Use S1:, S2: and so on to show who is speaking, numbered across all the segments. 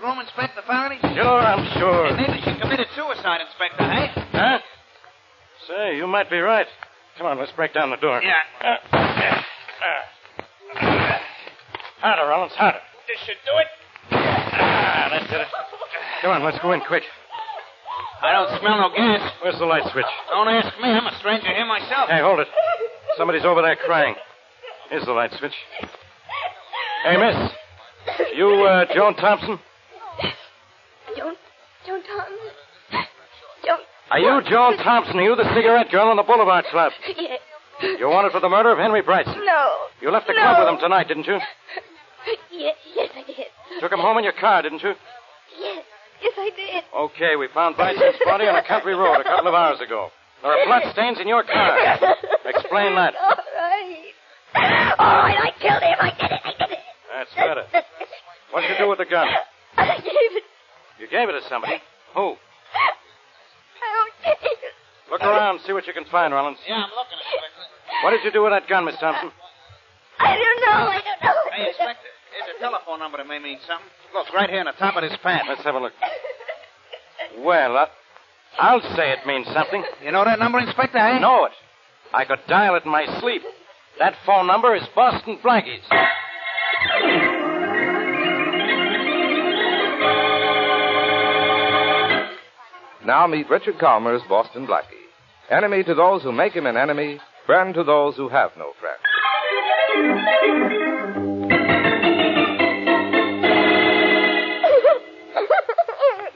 S1: room, Inspector Faraday?
S2: Sure, I'm sure.
S1: And maybe she committed suicide, Inspector, hey?
S2: Huh? Say, you might be right. Come on, let's break down the door.
S1: Yeah.
S2: Harder, Rollins, harder.
S1: This should do it.
S2: That's it. Come on, let's go in quick.
S1: I don't smell no gas.
S2: Where's the light switch?
S1: Don't ask me. I'm a stranger here myself.
S2: Hey, hold it. Somebody's over there crying. Here's the light switch. Hey, miss. You, Joan Thompson?
S3: Joan Thompson. Joan.
S2: Are you Joan Thompson? Are you the cigarette girl on the Boulevard Club?
S3: Yes.
S2: You wanted for the murder of Henry Brightson?
S3: No.
S2: You left the club with him tonight, didn't you?
S3: Yes, I did.
S2: Took him home in your car, didn't you?
S3: Yes, I did.
S2: Okay, we found Brightson's body on a country road a couple of hours ago. There are blood stains in your car. Explain that.
S3: All right, I killed him. I did it.
S2: That's better. What did you do with the gun?
S3: I gave it.
S2: You gave it to somebody. Who?
S3: I don't take it.
S2: Look around, see what you can find, Rollins.
S1: Yeah, I'm looking, Inspector.
S2: What did you do with that gun, Miss Thompson?
S3: I don't know.
S1: Hey, Inspector, here's a telephone number that may mean something. Look, right here on the top of this pad.
S2: Let's have a look. Well, I'll say it means something.
S1: You know that number, Inspector, eh?
S2: Know it. I could dial it in my sleep. That phone number is Boston Blackie's.
S4: Now meet Richard Calmer's Boston Blackie. Enemy to those who make him an enemy, friend to those who have no friend.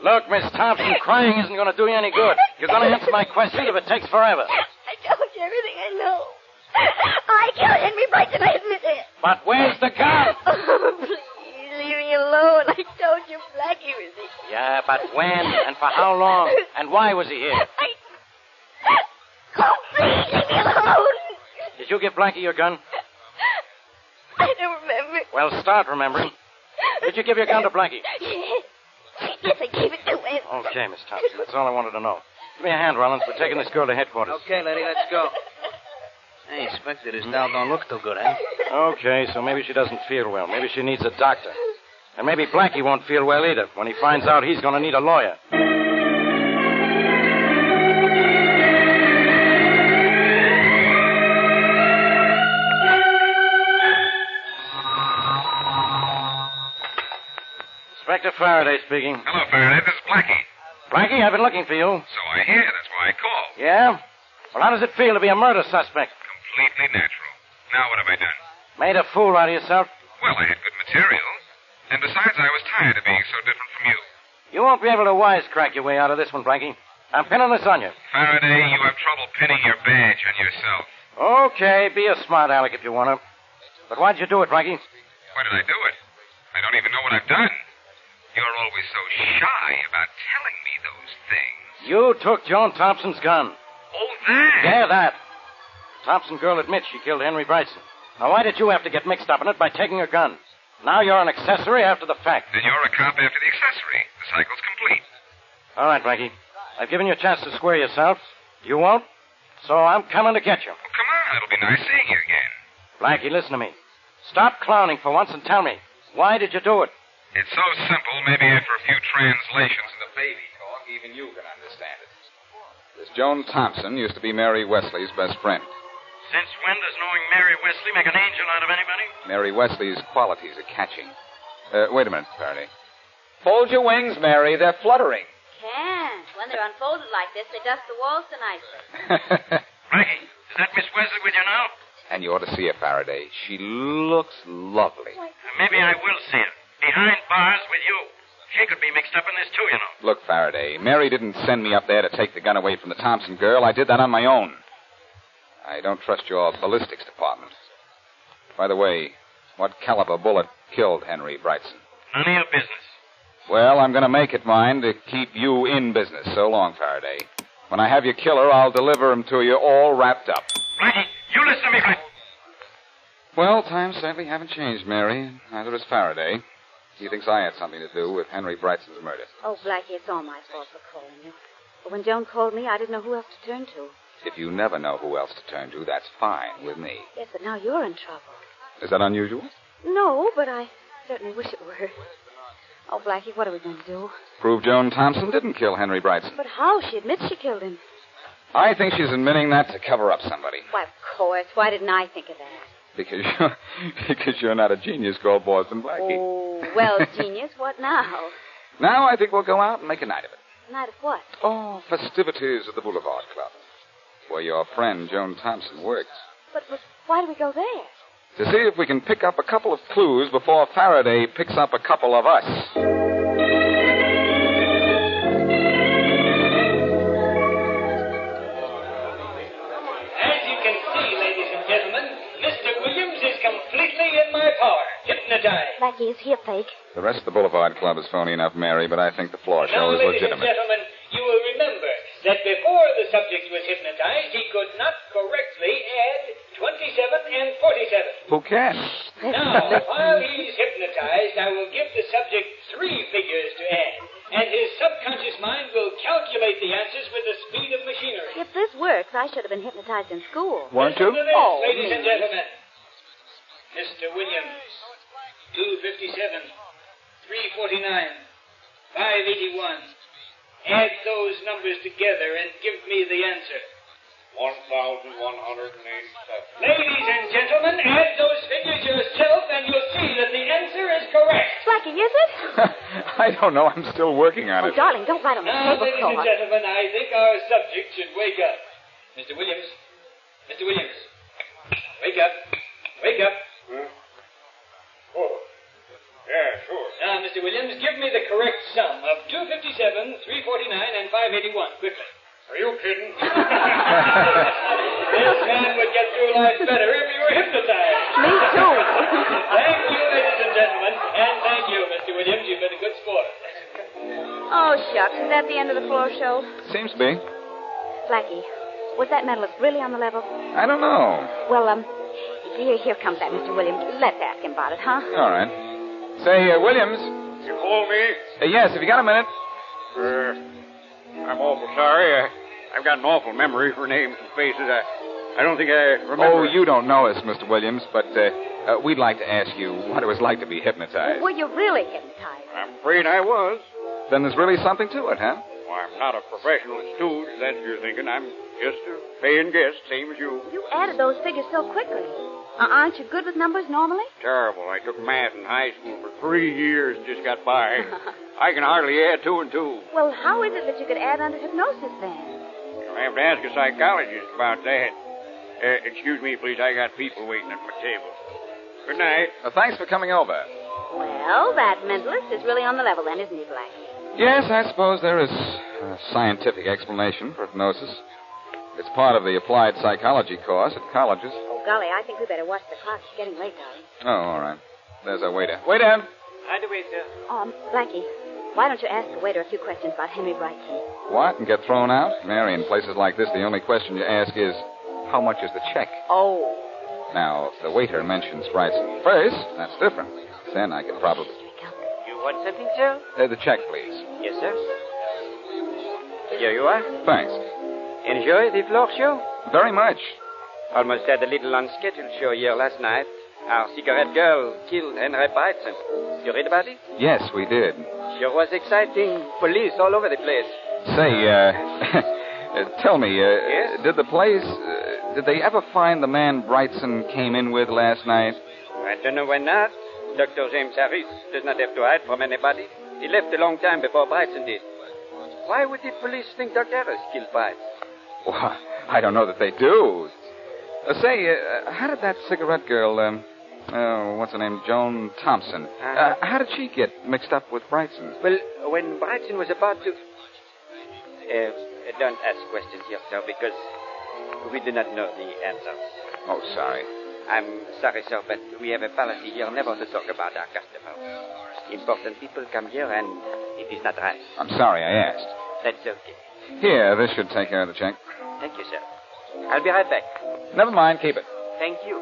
S2: Look, Miss Thompson, crying isn't going to do you any good. You're going to answer my question if it takes forever.
S3: I told you everything I know. I killed Henry Brightson. I admit it.
S2: But where's the gun?
S3: Oh, please, leave me alone. I told you Blackie was here.
S2: Yeah, but when and for how long? And why was he here?
S3: Oh, please, leave me alone.
S2: Did you give Blackie your gun?
S3: I don't remember.
S2: Well, start remembering. Did you give your gun to Blackie?
S3: Yes, I gave it to him.
S2: Okay, Miss Thompson. That's all I wanted to know. Give me a hand, Rollins. We're taking this girl to headquarters.
S1: Okay, lady, let's go. Hey, Inspector, this doll don't look too good, eh?
S2: Okay, so maybe she doesn't feel well. Maybe she needs a doctor. And maybe Blackie won't feel well either when he finds out he's going to need a lawyer. Inspector Faraday speaking.
S5: Hello, Faraday. This is Blackie.
S2: Blackie, I've been looking for you.
S5: So I hear. That's why I called.
S2: Yeah? Well, how does it feel to be a murder suspect?
S5: Completely natural. Now what have I done?
S2: Made a fool out of yourself?
S5: Well, I had good material. And besides, I was tired of being so different from you.
S2: You won't be able to wisecrack your way out of this one, Blackie. I'm pinning this on you.
S5: Faraday, you have trouble pinning your badge on yourself.
S2: Okay, be a smart aleck if you want to. But why'd you do it, Blackie?
S5: Why did I do it? I don't even know what I've done. You're always so shy about telling me those things.
S2: You took Joan Thompson's gun.
S5: Oh, that?
S2: Yeah, that. Thompson girl admits she killed Henry Brightson. Now, why did you have to get mixed up in it by taking her gun? Now you're an accessory after the fact.
S5: Then you're a cop after the accessory. The cycle's complete.
S2: All right, Blackie. I've given you a chance to square yourself. You won't. So I'm coming to get you.
S5: Oh, come on. It'll be nice seeing you again.
S2: Blackie, listen to me. Stop clowning for once and tell me, why did you do it?
S5: It's so simple, maybe after a few translations in the baby talk, even you can understand it. This Joan Thompson used to be Mary Wesley's best friend.
S2: Since when does knowing Mary Wesley make an angel out of anybody?
S5: Mary Wesley's qualities are catching. Wait a minute, Faraday.
S6: Fold your wings, Mary. They're fluttering.
S7: Can't. When they're unfolded like this, they dust the walls so nicely.
S2: Blackie, is that Miss Wesley with you now?
S5: And you ought to see her, Faraday. She looks lovely.
S2: Maybe I will see her. Behind bars with you. She could be mixed up in this, too, you know.
S5: Look, Faraday, Mary didn't send me up there to take the gun away from the Thompson girl. I did that on my own. I don't trust your ballistics department. By the way, what caliber bullet killed Henry Brightson?
S2: None of your business.
S5: Well, I'm going to make it mine to keep you in business. So long, Faraday. When I have your killer, I'll deliver him to you all wrapped up.
S2: Blackie, you listen to me, Blackie.
S5: Well, times certainly haven't changed, Mary. Neither has Faraday. He thinks I had something to do with Henry Brightson's murder.
S7: Oh, Blackie, it's all my fault for calling you. But when Joan called me, I didn't know who else to turn to.
S5: If you never know who else to turn to, that's fine with me.
S7: Yes, but now you're in trouble.
S5: Is that unusual?
S7: No, but I certainly wish it were. Oh, Blackie, what are we going to do?
S5: Prove Joan Thompson didn't kill Henry Brightson.
S7: But how? She admits she killed him.
S5: I think she's admitting that to cover up somebody.
S7: Why, of course. Why didn't I think of that?
S5: Because you're not a genius called Boston Blackie.
S7: Oh, well, genius, what now?
S5: Now I think we'll go out and make a night of it.
S7: Night of what?
S5: Oh, festivities at the Boulevard Club, where your friend Joan Thompson works.
S7: But why do we go there?
S5: To see if we can pick up a couple of clues before Faraday picks up a couple of us.
S8: As you can see, ladies and gentlemen, Mr. Williams is completely in my power. Hypnotized.
S7: Blackie, is he a fake?
S5: The rest of the Boulevard Club is phony enough, Mary, but I think the floor show
S8: Now,
S5: is
S8: ladies and
S5: legitimate.
S8: gentlemen, you will remember that before the subject was hypnotized, he could not correctly add 27 and 47.
S5: Who can?
S8: Now, while he's hypnotized, I will give the subject 3 figures to add, and his subconscious mind will calculate the answers with the speed of machinery.
S7: If this works, I should have been hypnotized in school.
S5: Weren't you?
S8: Listen to this,
S7: Oh,
S8: ladies and
S7: me.
S8: gentlemen. Mr. Williams, 257, 349, 581. Add those numbers together and give me the answer.
S9: 1,187.
S8: Ladies and gentlemen, add those figures yourself and you'll see that the answer is correct.
S7: Blackie, is it?
S5: I don't know. I'm still working on
S7: Oh,
S5: it.
S7: darling, don't write on the
S8: Now, ladies and
S7: tablecloth.
S8: gentlemen, I think our subject should wake up. Mr. Williams. Mr. Williams. Wake up. Wake up.
S9: Oh. Yeah, sure.
S8: Now, Mr. Williams, give me the correct sum of 257, 349, and 581. Quickly.
S9: Are you kidding?
S8: This man would get through life better if he were hypnotized.
S7: Me too.
S8: Thank you, ladies and gentlemen. And thank you, Mr. Williams. You've been a good sport.
S7: Oh, shucks. Is that the end of the floor show?
S5: Seems to be.
S7: Blackie, was that medalist really on the level?
S5: I don't know.
S7: Well, here comes that, Mr. Williams. Let's ask him about it, huh?
S5: All right. Say, Williams.
S9: You call me?
S5: Yes, if you got a minute.
S9: I'm awful sorry. I've got an awful memory for names and faces. I don't think I remember.
S5: Oh, you don't know us, Mr. Williams, but we'd like to ask you what it was like to be hypnotized.
S7: Were you really hypnotized?
S9: I'm afraid I was.
S5: Then there's really something to it, huh?
S9: Well, I'm not a professional stooge, if that's what you're thinking. I'm just a paying guest, same as you.
S7: You added those figures so quickly. Aren't you good with numbers normally?
S9: Terrible. I took math in high school for 3 years and just got by. I can hardly add 2 and 2.
S7: Well, how is it that you could add under hypnosis then?
S9: You'll have to ask a psychologist about that. Excuse me, please. I got people waiting at my table. Good night.
S5: Thanks for coming over.
S7: Well, that mentalist is really on the level then, isn't he, Blackie?
S5: Yes, I suppose there is a scientific explanation for hypnosis. It's part of the applied psychology course at colleges.
S7: Oh, golly, I think we better watch the clock. It's getting late, darling.
S5: Oh, all right. There's our waiter. Waiter!
S8: Hi, the waiter.
S7: Blackie, why don't you ask the waiter a few questions about Henry Brightson?
S5: What? And get thrown out? Mary, in places like this, the only question you ask is, how much is the check?
S7: Oh.
S5: Now, if the waiter mentions Brightson first, that's different. Then I could probably...
S10: You want something, sir?
S5: the check, please.
S10: Yes, sir. Here you are.
S5: Thanks.
S10: Enjoy the floor show?
S5: Very much.
S10: Almost had a little unscheduled show here last night. Our cigarette girl killed Henry Brightson. You read about it?
S5: Yes, we did.
S10: Sure was exciting. Police all over the place.
S5: Say, tell me,
S10: Yes?
S5: did they ever find the man Brightson came in with last night?
S10: I don't know why not. Dr. James Harris does not have to hide from anybody. He left a long time before Brightson did. Why would the police think Dr. Harris killed Brightson?
S5: Well, I don't know that they do. How did that cigarette girl, what's her name, Joan Thompson, how did she get mixed up with Brightson?
S10: Well, when Brightson was about to... don't ask questions here, sir, because we do not know the answers.
S5: Oh, sorry.
S10: I'm sorry, sir, but we have a policy here never to talk about our customers. Important people come here, and it is not right.
S5: I'm sorry I asked.
S10: That's okay.
S5: Here, this should take care of the check.
S10: Thank you, sir. I'll be right back.
S5: Never mind, keep it.
S10: Thank you.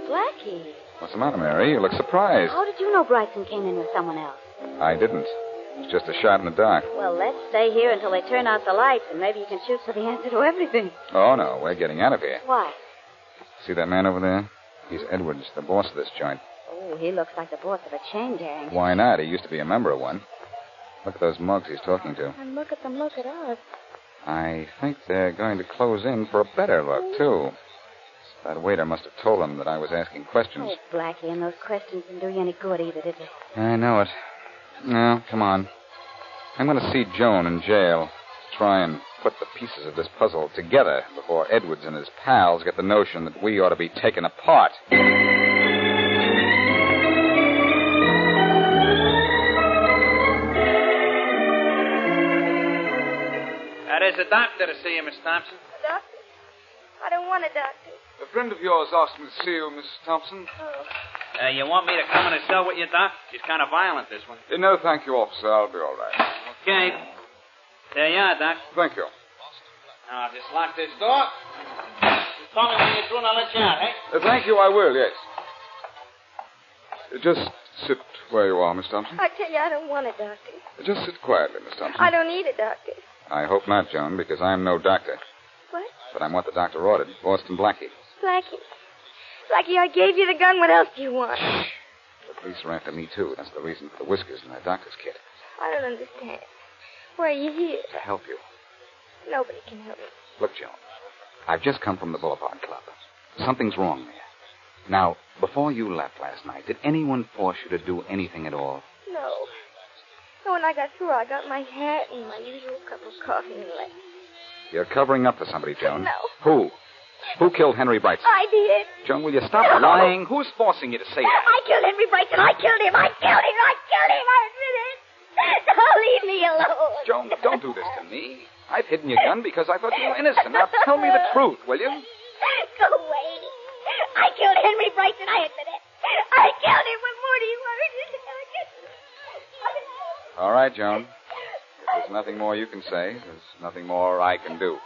S7: Blackie,
S5: What's the matter, Mary? You look surprised.
S7: how did you know Brightson came in with someone else?
S5: I didn't. It's just a shot in the dark.
S7: Well, let's stay here until they turn out the lights, and maybe you can shoot for the answer to everything.
S5: Oh, no, we're getting out of here.
S7: Why?
S5: See that man over there? He's Edwards, the boss of this joint.
S7: Oh, Oh, he looks like the boss of a chain gang.
S5: Why not? He used to be a member of one. Look at those mugs he's talking to.
S7: And look at them, look at us.
S5: I think they're going to close in for a better look, too. That waiter must have told them that I was asking questions.
S7: Oh, Blackie, and those questions didn't do you any good either, did they?
S5: I know it. No, come on. I'm going to see Joan in jail. Try and put the pieces of this puzzle together before Edwards and his pals get the notion that we ought to be taken apart.
S6: There's a doctor to see you, Miss Thompson.
S3: A doctor? I don't want a doctor.
S11: A friend of yours asked me to see you, Miss Thompson.
S3: Oh.
S6: You want me to come in and cell with you, Doc? She's kind of violent, this one.
S11: No, thank you, officer. I'll be all right.
S6: Okay. There you are, Doc.
S11: Thank you.
S6: Now, just lock this door. Just call me when you're through and I'll let you out, eh?
S11: Thank you, I will, yes. Just sit where you are, Miss Thompson.
S3: I tell you, I don't want a doctor.
S11: Just sit quietly, Miss Thompson.
S3: I don't need a doctor.
S5: I hope not, Joan, because I'm no doctor.
S3: What?
S5: But I'm what the doctor ordered. Boston Blackie.
S3: Blackie. Blackie, I gave you the gun. What else do you want?
S5: The police are after me, too. That's the reason for the whiskers in that doctor's kit.
S3: I don't understand. Why are you here?
S5: To help you.
S3: Nobody can help me.
S5: Look, Joan, I've just come from the Boulevard Club. Something's wrong there. Now, before you left last night, did anyone force you to do anything at all?
S3: No. So when I got through, I got my hat and my usual cup of coffee and left.
S5: You're covering up for somebody, Joan.
S3: No.
S5: Who? Who killed Henry Brightson?
S3: I did.
S5: Joan, will you stop lying? Who's forcing you to say that?
S3: I killed Henry Brightson. I killed him. I killed him. I killed him. I admit it. Oh, leave me alone.
S5: Joan, don't do this to me. I've hidden your gun because I thought you were innocent. Now tell me the truth, will you?
S3: Go away. I killed Henry Brightson. I admit it. I killed him with Morty words.
S5: All right, Joan. If there's nothing more you can say, there's nothing more I can do.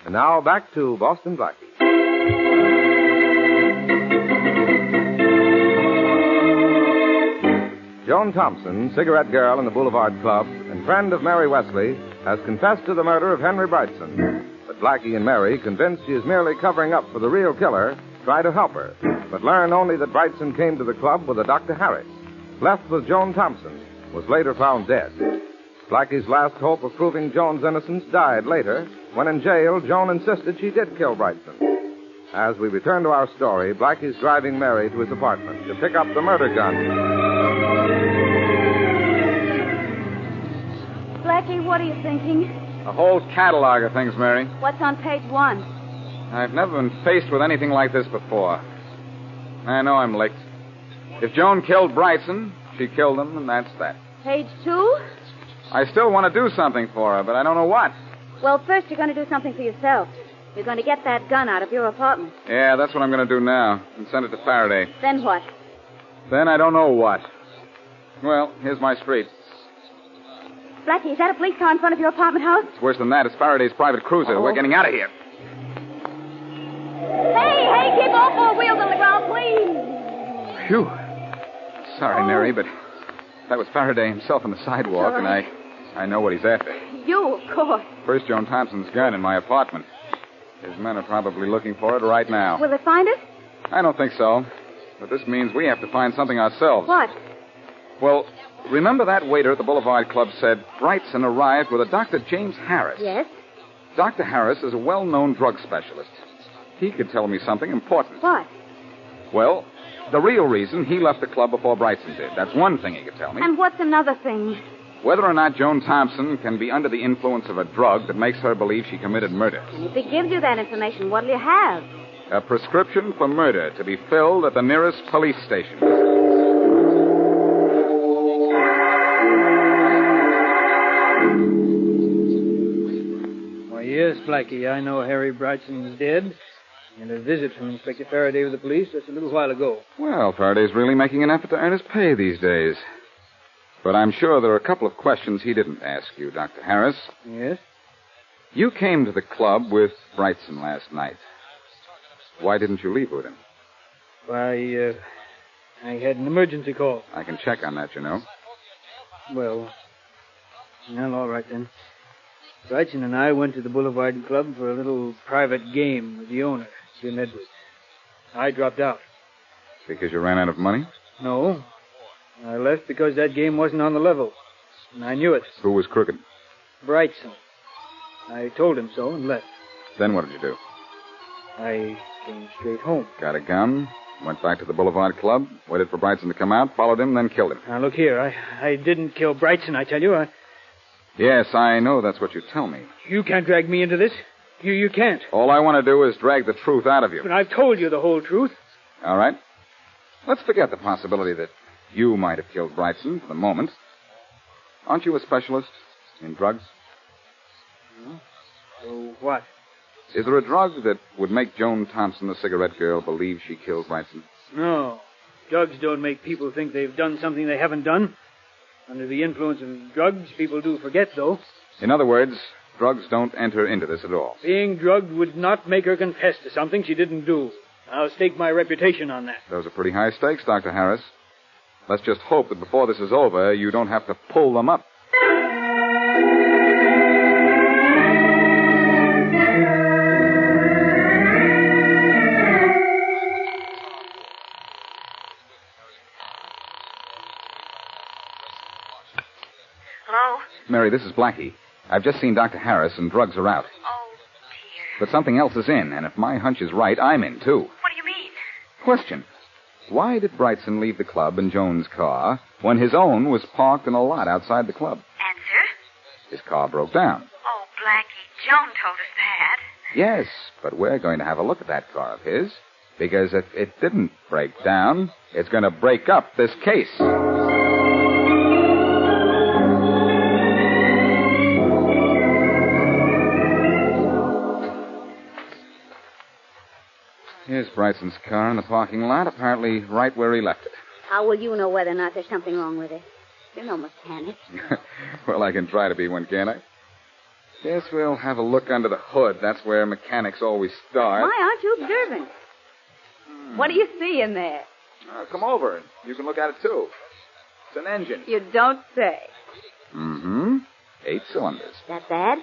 S4: And now back to Boston Blackie. Joan Thompson, cigarette girl in the Boulevard Club and friend of Mary Wesley, has confessed to the murder of Henry Brightson. But Blackie and Mary, convinced she is merely covering up for the real killer, try to help her, but learn only that Brightson came to the club with a Dr. Harris. Left with Joan Thompson, was later found dead. Blackie's last hope of proving Joan's innocence died later, when in jail, Joan insisted she did kill Brightson. As we return to our story, Blackie's driving Mary to his apartment to pick up the murder gun.
S7: Blackie, what are you thinking?
S5: A whole catalog of things, Mary.
S7: What's on page 1?
S5: I've never been faced with anything like this before. I know I'm licked. If Joan killed Brightson, she killed him, and that's that.
S7: Page 2?
S5: I still want to do something for her, but I don't know what.
S7: Well, first you're going to do something for yourself. You're going to get that gun out of your apartment.
S5: Yeah, that's what I'm going to do now, and send it to Faraday.
S7: Then what?
S5: Then I don't know what. Well, here's my street.
S7: Blackie, is that a police car in front of your apartment house?
S5: It's worse than that. It's Faraday's private cruiser.
S7: Oh.
S5: We're getting out of here.
S7: Hey, keep all 4 wheels on the ground, please.
S5: Phew. Sorry, Mary, but that was Faraday himself on the sidewalk, and I know what he's after.
S7: You, of course.
S5: First, Joan Thompson's gun in my apartment. His men are probably looking for it right now.
S7: Will they find it?
S5: I don't think so. But this means we have to find something ourselves.
S7: What?
S5: Well, remember that waiter at the Boulevard Club said Brightson arrived with a Dr. James Harris?
S7: Yes.
S5: Dr. Harris is a well-known drug specialist. He could tell me something important.
S7: What?
S5: Well, the real reason he left the club before Brightson did. That's one thing he could tell me.
S7: And what's another thing?
S5: Whether or not Joan Thompson can be under the influence of a drug that makes her believe she committed murder.
S7: And if he gives you that information, what'll you have?
S5: A prescription for murder to be filled at the nearest police station.
S12: Why, yes, Blackie, I know Harry Brightson is dead. And a visit from Inspector Faraday with the police just a little while ago.
S5: Well, Faraday's really making an effort to earn his pay these days. But I'm sure there are a couple of questions he didn't ask you, Dr. Harris.
S12: Yes?
S5: You came to the club with Brightson last night. Why didn't you leave with him?
S12: Why, I had an emergency call.
S5: I can check on that, you know.
S12: Well, all right then. Brightson and I went to the Boulevard Club for a little private game with the owner, Jim Edwards. I dropped out.
S5: Because you ran out of money?
S12: No. I left because that game wasn't on the level. And I knew it.
S5: Who was crooked?
S12: Brightson. I told him so and left.
S5: Then what did you do?
S12: I came straight home.
S5: Got a gun, went back to the Boulevard Club, waited for Brightson to come out, followed him, then killed him.
S12: Now, look here. I didn't kill Brightson, I tell you.
S5: Yes, I know that's what you tell me.
S12: You can't drag me into this. You can't.
S5: All I want to do is drag the truth out of you.
S12: But I've told you the whole truth.
S5: All right. Let's forget the possibility that you might have killed Brightson for the moment. Aren't you a specialist in drugs?
S12: So what?
S5: Is there a drug that would make Joan Thompson, the cigarette girl, believe she killed Brightson?
S12: No. Drugs don't make people think they've done something they haven't done. Under the influence of drugs, people do forget, though.
S5: In other words, drugs don't enter into this at all.
S12: Being drugged would not make her confess to something she didn't do. I'll stake my reputation on that.
S5: Those are pretty high stakes, Dr. Harris. Let's just hope that before this is over, you don't have to pull them up.
S13: Hello?
S5: Mary, this is Blackie. I've just seen Dr. Harris, and drugs are out.
S13: Oh, dear.
S5: But something else is in, and if my hunch is right, I'm in, too.
S13: What do you mean?
S5: Question. Why did Brightson leave the club in Joan's car when his own was parked in a lot outside the club?
S13: Answer?
S5: His car broke down.
S13: Oh, Blackie, Joan told us that.
S5: Yes, but we're going to have a look at that car of his, because if it didn't break down, it's going to break up this case. Here's Brightson's car in the parking lot, apparently right where he left it.
S7: How will you know whether or not there's something wrong with it? You're no mechanic.
S5: Well, I can try to be one, can't I? Guess we'll have a look under the hood. That's where mechanics always start.
S7: Why aren't you observant? What do you see in there?
S5: Come over. You can look at it, too. It's an engine.
S7: You don't say.
S5: Mm-hmm. 8 cylinders.
S7: That bad?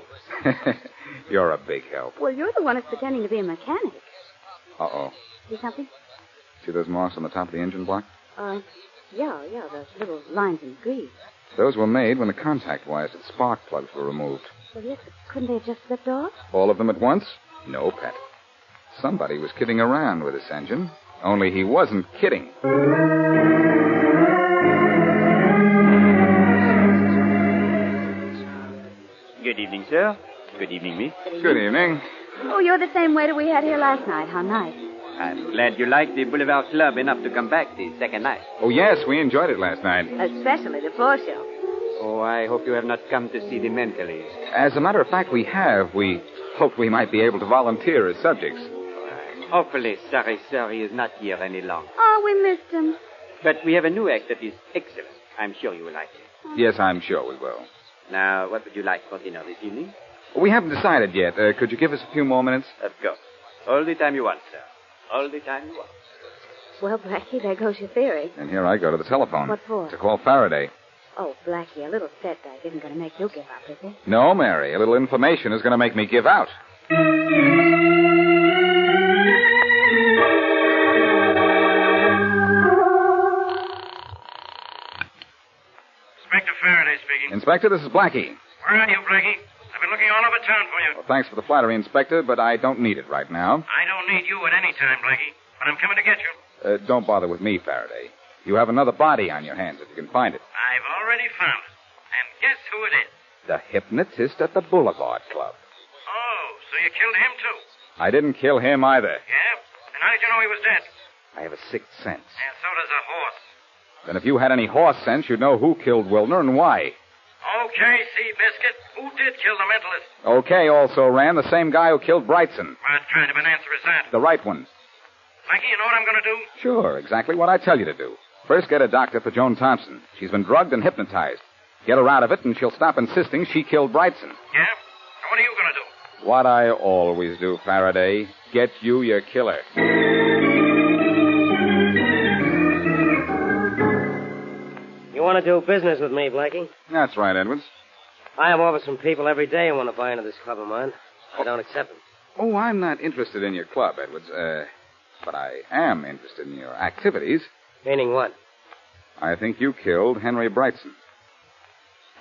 S5: You're a big help.
S7: Well, you're the one who's pretending to be a mechanic.
S5: Uh-oh.
S7: See something?
S5: See those marks on the top of the engine block?
S7: Yeah, those little lines in grease.
S5: Those were made when the contact wires and spark plugs were removed.
S7: Well, yes, but couldn't they have just slipped off?
S5: All of them at once? No, Pet. Somebody was kidding around with this engine. Only he wasn't kidding.
S10: Good evening, sir. Good evening, miss.
S5: Good evening.
S7: Oh, you're the same waiter we had here last night. How nice.
S10: I'm glad you liked the Boulevard Club enough to come back the second night.
S5: Oh, yes, we enjoyed it last night.
S7: Especially the floor show.
S10: Oh, I hope you have not come to see the mentally.
S5: As a matter of fact, we have. We hoped we might be able to volunteer as subjects.
S10: I'm awfully sorry, sir, he is not here any longer.
S7: Oh, we missed him.
S10: But we have a new act that is excellent. I'm sure you will like it.
S5: Yes, I'm sure we will.
S10: Now, what would you like for dinner this evening?
S5: We haven't decided yet. Could you give us a few more minutes?
S10: Of course. All the time you want, sir. All the time you want.
S7: Well, Blackie, there goes your theory.
S5: And here I go to the telephone.
S7: What for?
S5: To call Faraday.
S7: Oh, Blackie, a little setback isn't going to make you give up, is it?
S5: No, Mary. A little information is going to make me give out.
S9: Inspector Faraday speaking.
S5: Inspector, this is Blackie.
S9: Where are you, Blackie? I've been looking all over town for you.
S5: Well, thanks for the flattery, Inspector, but I don't need it right now.
S9: I don't need you at any time, Blackie, but I'm coming to get you.
S5: Don't bother with me, Faraday. You have another body on your hands if you can find it.
S9: I've already found it. And guess who it is?
S5: The hypnotist at the Boulevard Club.
S9: Oh, so you killed him, too?
S5: I didn't kill him either.
S9: Yeah? Then how did you know he was dead?
S5: I have a sixth sense.
S9: And so does a horse.
S5: Then if you had any horse sense, you'd know who killed Wilner and why.
S9: Okay, Seabiscuit. Who did kill the mentalist?
S5: Okay, also ran the same guy who killed Brightson.
S9: What kind of an answer is that?
S5: The right one.
S9: Blackie, you know what I'm going to do?
S5: Sure, exactly what I tell you to do. First, get a doctor for Joan Thompson. She's been drugged and hypnotized. Get her out of it, and she'll stop insisting she killed Brightson.
S9: Yeah? So what are you going to do?
S5: What I always do, Faraday. Get you your killer.
S14: You want to do business with me, Blackie?
S5: That's right, Edwards.
S2: I have offers from people every day who want to buy into this club of mine. I don't accept them.
S5: Oh, I'm not interested in your club, Edwards. But I am interested in your activities.
S2: Meaning what?
S5: I think you killed Henry Brightson.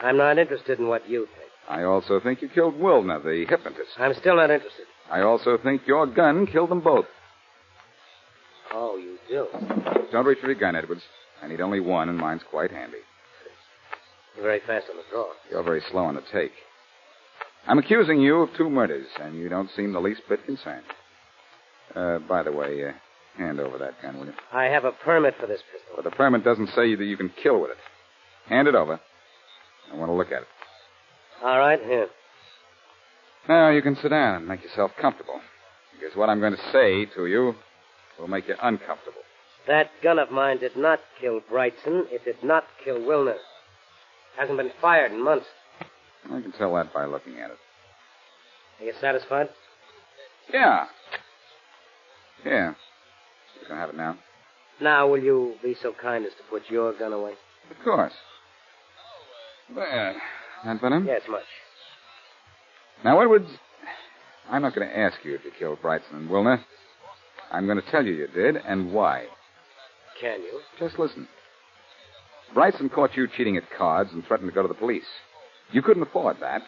S2: I'm not interested in what you think.
S5: I also think you killed Wilner, the hypnotist.
S2: I'm still not interested.
S5: I also think your gun killed them both.
S2: Oh, you do?
S5: Don't reach for your gun, Edwards. I need only one, and mine's quite handy.
S2: You're very fast on the draw.
S5: You're very slow on the take. I'm accusing you of 2 murders, and you don't seem the least bit concerned. By the way, hand over that gun, will you?
S2: I have a permit for this pistol.
S5: But the permit doesn't say that you can kill with it. Hand it over. I want to look at it.
S2: All right, here.
S5: Now, you can sit down and make yourself comfortable. Because what I'm going to say to you will make you uncomfortable.
S2: That gun of mine did not kill Brightson. It did not kill Wilner. Hasn't been fired in months.
S5: I can tell that by looking at it.
S2: Are you satisfied?
S5: Yeah. Yeah. You can have it now.
S2: Now, will you be so kind as to put your gun away?
S5: Of course. Well, that better?
S2: Yes, much.
S5: Now, Edwards, I'm not going to ask you if you killed Brightson and Wilner. I'm going to tell you did, and why.
S2: Can you?
S5: Just listen. Brightson caught you cheating at cards and threatened to go to the police. You couldn't afford that.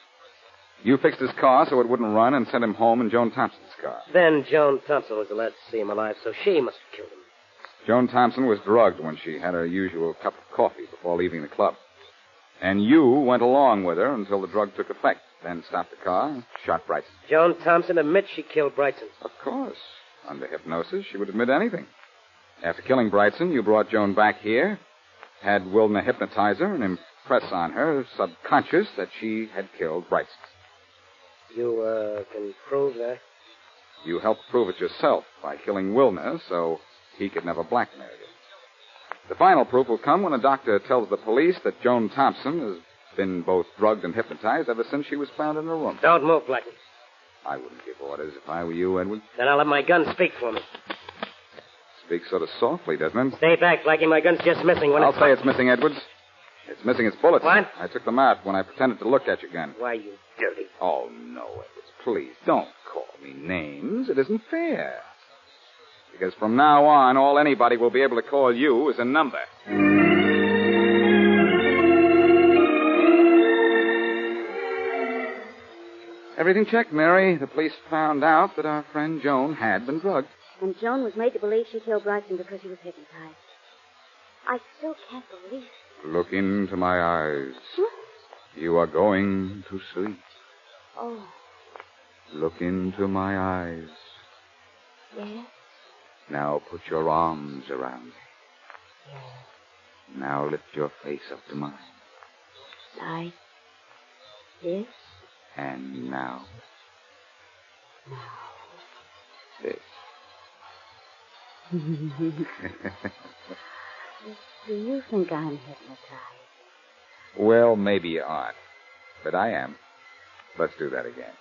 S5: You fixed his car so it wouldn't run and sent him home in Joan Thompson's car.
S2: Then Joan Thompson was allowed to see him alive, so she must have killed him.
S5: Joan Thompson was drugged when she had her usual cup of coffee before leaving the club. And you went along with her until the drug took effect, then stopped the car and shot Brightson.
S2: Joan Thompson admits she killed Brightson.
S5: Of course. Under hypnosis, she would admit anything. After killing Brightson, you brought Joan back here, had Wilner hypnotize her and impress on her subconscious that she had killed Brightson.
S2: You, can prove that?
S5: You helped prove it yourself by killing Wilner so he could never blackmail you. The final proof will come when a doctor tells the police that Joan Thompson has been both drugged and hypnotized ever since she was found in her room.
S2: Don't move, Blackie.
S5: I wouldn't give orders if I were you, Edward.
S2: Then I'll let my gun speak for me.
S5: Speaks sort of softly, doesn't it?
S2: Stay back, Blackie. My gun's just missing.
S5: I'll say it's missing, Edwards. It's missing its bullets.
S2: What?
S5: I took them out when I pretended to look at your gun.
S2: Why, you dirty...
S5: Oh, no, Edwards. Please, don't call me names. It isn't fair. Because from now on, all anybody will be able to call you is a number. Everything checked, Mary. The police found out that our friend Joan had been drugged.
S7: And Joan was made to believe she killed Brightson because she was hypnotized. I still can't believe it.
S5: Look into my eyes.
S7: What?
S5: You are going to sleep.
S7: Oh.
S5: Look into my eyes.
S7: Yes?
S5: Now put your arms around me.
S7: Yes.
S5: Now lift your face up to mine.
S7: Like this?
S5: And now.
S7: Now.
S5: This.
S7: Do you think I'm hypnotized?
S5: Well, maybe you aren't. But I am. Let's do that again.